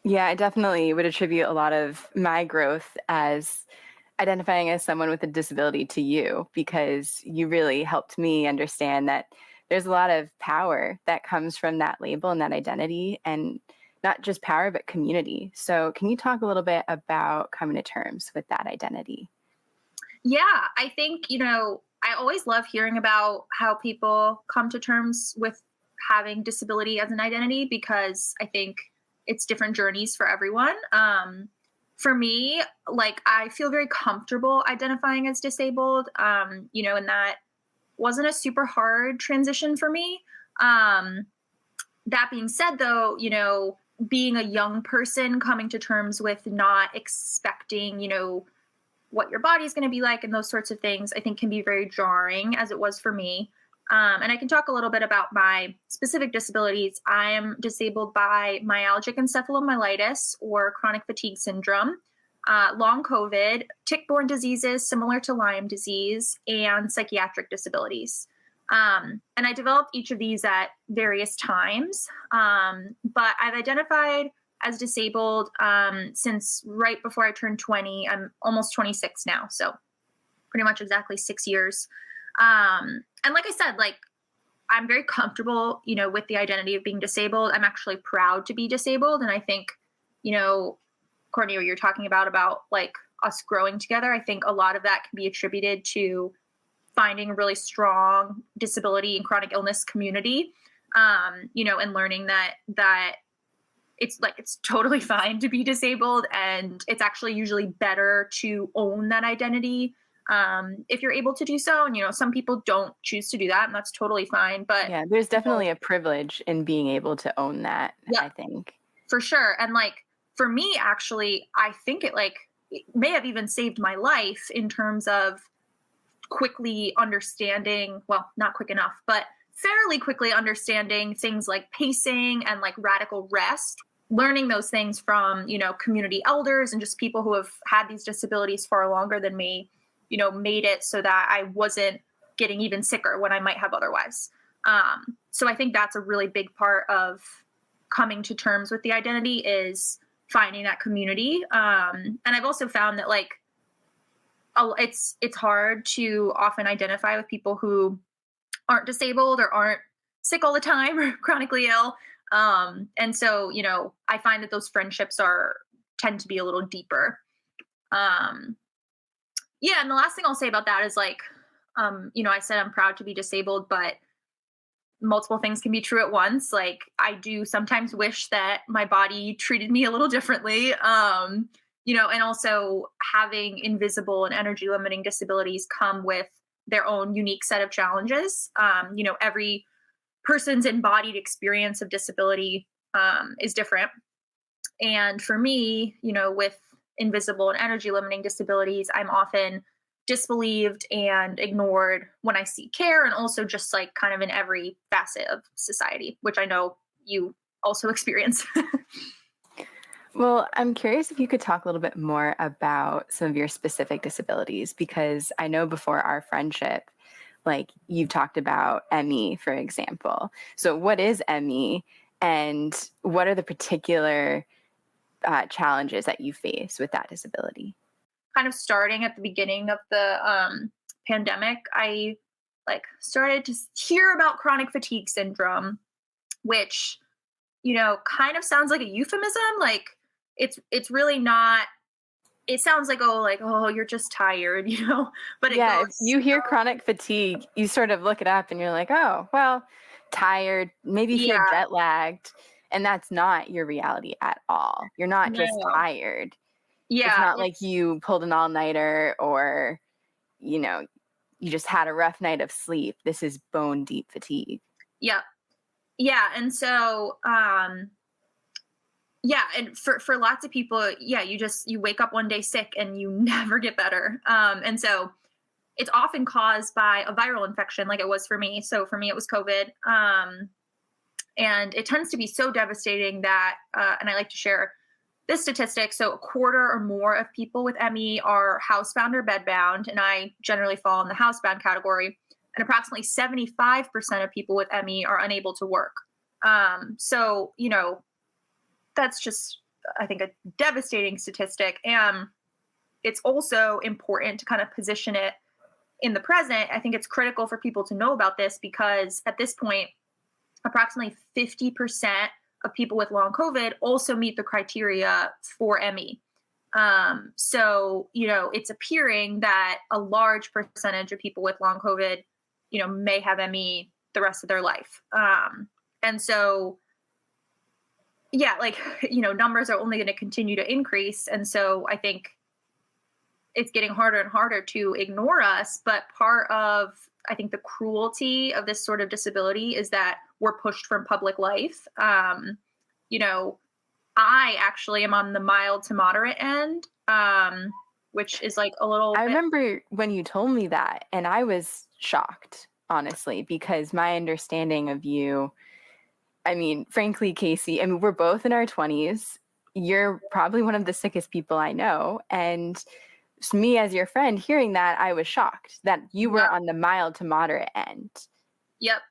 Yeah, I definitely would attribute a lot of my growth as identifying as someone with a disability to you, because you really helped me understand that there's a lot of power that comes from that label and that identity, and not just power, but community. So, can you talk a little bit about coming to terms with that identity? Yeah, I think, I always love hearing about how people come to terms with having disability as an identity because I think it's different journeys for everyone. For me, like I feel very comfortable identifying as disabled, and that wasn't a super hard transition for me. Um, that being said, though, being a young person coming to terms with not expecting, what your body's going to be like and those sorts of things, I think can be very jarring, as it was for me. And I can talk a little bit about my specific disabilities. I am disabled by myalgic encephalomyelitis or chronic fatigue syndrome, long COVID, tick-borne diseases similar to Lyme disease, and psychiatric disabilities. And I developed each of these at various times, but I've identified as disabled since right before I turned 20. I'm almost 26 now, so pretty much exactly 6 years. And like I said, like I'm very comfortable, with the identity of being disabled. I'm actually proud to be disabled, and I think, you know, Courtney, what you're talking about like us growing together, I think a lot of that can be attributed to finding a really strong disability and chronic illness community, and learning that it's totally fine to be disabled, and it's actually usually better to own that identity if you're able to do so. And some people don't choose to do that, and that's totally fine. But Yeah, there's definitely a privilege in being able to own that, yeah, I think. for sure. And like for me, actually, I think it may have even saved my life in terms of quickly understanding, well, not quick enough, but fairly quickly understanding things like pacing and like radical rest, learning those things from, community elders and just people who have had these disabilities far longer than me, made it so that I wasn't getting even sicker when I might have otherwise. So I think that's a really big part of coming to terms with the identity is finding that community. And I've also found that like, it's hard to often identify with people who aren't disabled or aren't sick all the time or chronically ill. And so, I find that those friendships tend to be a little deeper. Um, yeah. And the last thing I'll say about that is like, I said I'm proud to be disabled, but multiple things can be true at once. Like I do sometimes wish that my body treated me a little differently. And also having invisible and energy limiting disabilities come with their own unique set of challenges. Every person's embodied experience of disability is different. And for me, with invisible and energy limiting disabilities, I'm often disbelieved and ignored when I seek care, and also just like kind of in every facet of society, which I know you also experience. Well, I'm curious if you could talk a little bit more about some of your specific disabilities, because I know before our friendship, like you've talked about ME, for example. So, what is ME, and what are the particular challenges that you face with that disability? Kind of starting at the beginning of the pandemic, I like started to hear about chronic fatigue syndrome, which kind of sounds like a euphemism. Like it's really not. It sounds like oh you're just tired, but it Yeah, if goes you hear chronic fatigue, you sort of look it up and you're like, oh, well, tired, maybe you feel yeah, jet lagged. And that's not your reality at all. You're not just no, tired. It's yeah, not like it's you pulled an all nighter, or, you know, you just had a rough night of sleep. This is bone deep fatigue. yeah, yeah, and so yeah, and for lots of people, yeah, you wake up one day sick and you never get better, and so it's often caused by a viral infection, like it was for me. So for me, it was COVID. And it tends to be so devastating that, and I like to share this statistic. So a quarter or more of people with ME are housebound or bedbound, and I generally fall in the housebound category. And approximately 75% of people with ME are unable to work. So, that's just I think, a devastating statistic. And it's also important to kind of position it in the present. I think it's critical for people to know about this because at this point, approximately 50% of people with long COVID also meet the criteria for ME. So, it's appearing that a large percentage of people with long COVID, may have ME the rest of their life. And so, yeah, numbers are only going to continue to increase. And so I think it's getting harder and harder to ignore us. But part of, I think, the cruelty of this sort of disability is that we're pushed from public life. I actually am on the mild to moderate end, which is like a little I bit. remember when you told me that, and I was shocked, honestly, because my understanding of you, I mean, frankly, Casey, I mean, we're both in our 20s. You're probably one of the sickest people I know. And me as your friend hearing that, I was shocked that you were on the mild to moderate end. Yep.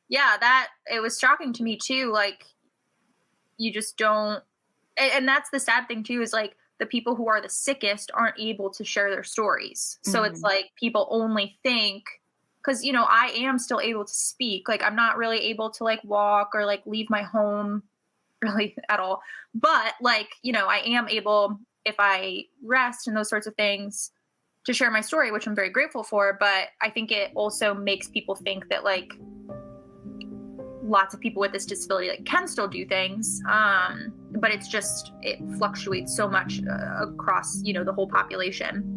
Yeah, that it was shocking to me too. Like, you just don't, and that's the sad thing too, is like the people who are the sickest aren't able to share their stories. So it's like people only think, because I am still able to speak. Like, I'm not really able to like walk or like leave my home really at all. But like, I am able, if I rest and those sorts of things, to share my story, which I'm very grateful for. But I think it also makes people think that like lots of people with this disability like can still do things. But it fluctuates so much across, the whole population.